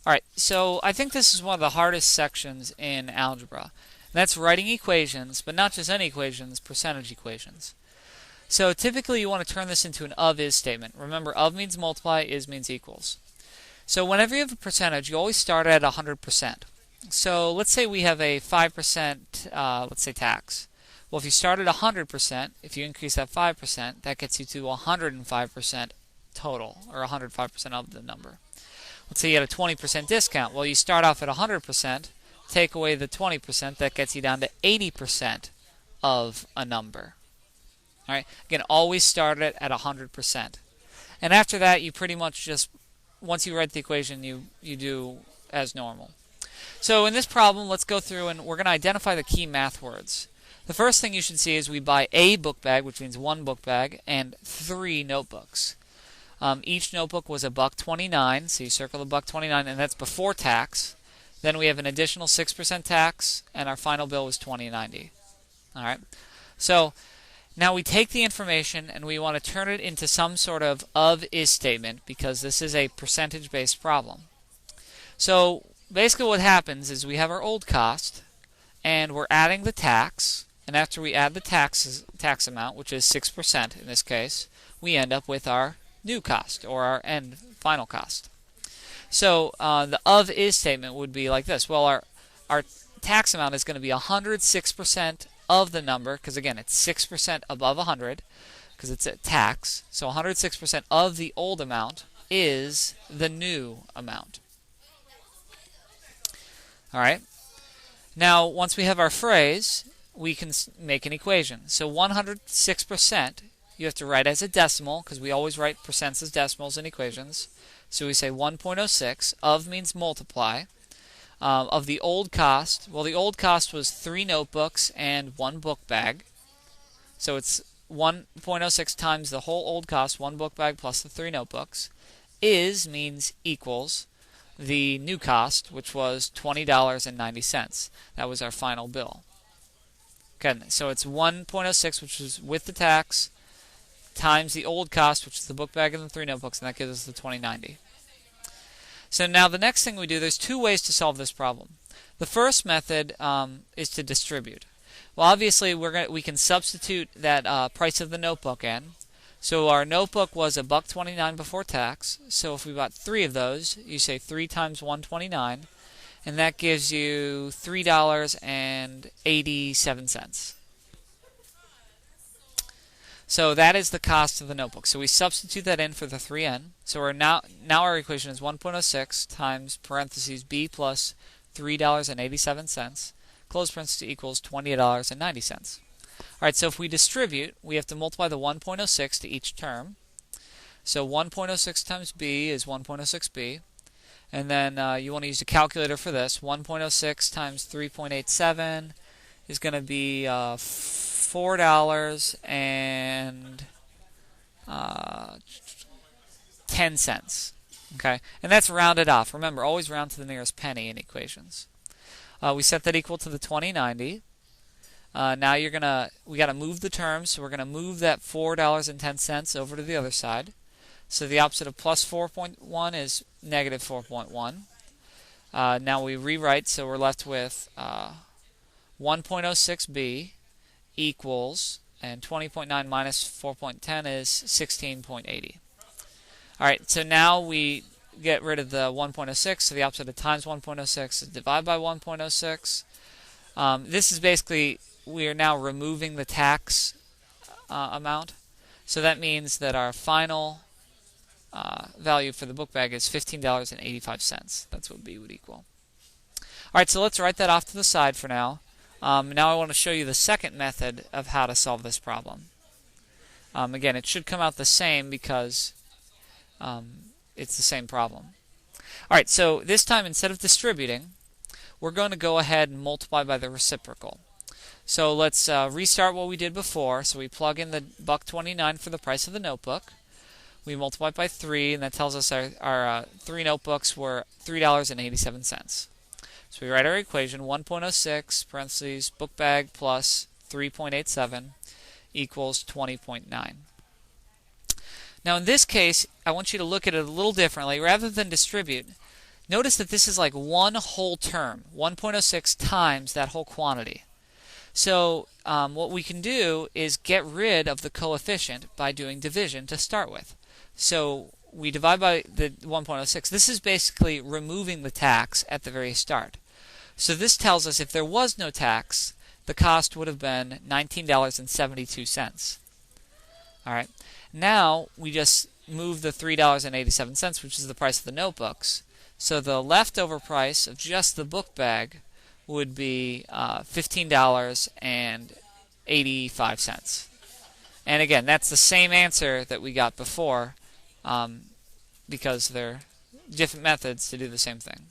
Alright, so I think this is one of the hardest sections in algebra. That's writing equations, but not just any equations, percentage equations. So typically you want to turn this into an of-is statement. Remember, of means multiply, is means equals. So whenever you have a percentage, you always start at 100%. So let's say we have a 5%, let's say tax. Well, if you start at 100%, if you increase that 5%, that gets you to 105% total, or 105% of the number. Let's say you had a 20% discount. Well, you start off at 100%, take away the 20%, that gets you down to 80% of a number. All right. Again, always start it at 100%. And after that, you pretty much just, once you write the equation, you do as normal. So in this problem, let's go through and we're going to identify the key math words. The first thing you should see is we buy a book bag, which means one book bag, and 3 notebooks. Each notebook was $1.29, so you circle the $1.29, and that's before tax. Then we have an additional 6% tax, and our final bill was $20.90. All right. So now we take the information and we want to turn it into some sort of-is statement because this is a percentage-based problem. So basically what happens is we have our old cost, and we're adding the tax, and after we add the tax amount, which is 6% in this case, we end up with our new cost, or our end final cost. So the of-is statement would be like this. Well, our tax amount is going to be 106% of the number, because again, it's 6% above 100, because it's a tax. So 106% of the old amount is the new amount. All right. Now, once we have our phrase, we can make an equation. So 106%, you have to write as a decimal, because we always write percents as decimals in equations. So we say 1.06, of means multiply, of the old cost. Well, the old cost was 3 notebooks and 1 book bag. So it's 1.06 times the whole old cost, 1 book bag plus the 3 notebooks. Is means equals the new cost, which was $20.90. That was our final bill. Okay, so it's 1.06, which is with the tax, times the old cost, which is the book bag and the 3 notebooks, and that gives us the $20.90. So now the next thing we do, there's 2 ways to solve this problem. The first method is to distribute. Well, obviously we can substitute that price of the notebook in. So our notebook was $1.29 before tax. So if we bought 3 of those, you say 3 times 129, and that gives you $3.87. So that is the cost of the notebook. So we substitute that in for the 3n. So we're now our equation is 1.06 times parentheses b plus $3.87, close parentheses equals $20.90. All right, so if we distribute, we have to multiply the 1.06 to each term. So 1.06 times b is 1.06b. And then you want to use a calculator for this. 1.06 times 3.87 is going to be $4.10. Okay, and that's rounded off. Remember, always round to the nearest penny in equations. We set that equal to the 20.90. Now we got to move the terms, so we're going to move that $4.10 over to the other side. So the opposite of plus 4.1 is negative 4.1. Now we rewrite, so we're left with 1.06b equals, and 20.9 minus 4.10 is 16.80. Alright, so now we get rid of the 1.06, so the opposite of times 1.06 is divide by 1.06. This is basically, we are now removing the tax amount. So that means that our final value for the book bag is $15.85. That's what B would equal. Alright, so let's write that off to the side for now. Now I want to show you the second method of how to solve this problem. Again, it should come out the same because it's the same problem. Alright, so this time instead of distributing, we're going to go ahead and multiply by the reciprocal. So let's restart what we did before. So we plug in the $1.29 for the price of the notebook. We multiply by 3, and that tells us our 3 notebooks were $3.87. So we write our equation, 1.06 parentheses book bag plus 3.87 equals 20.9. Now in this case, I want you to look at it a little differently. Rather than distribute, Notice that this is like one whole term, 1.06 times that whole quantity. So what we can do is get rid of the coefficient by doing division to start with. So we divide by the 1.06. This is basically removing the tax at the very start. So this tells us if there was no tax, the cost would have been $19.72. All right. Now we just move the $3.87, which is the price of the notebooks. So the leftover price of just the book bag would be $15.85. And again, that's the same answer that we got before, because they're different methods to do the same thing.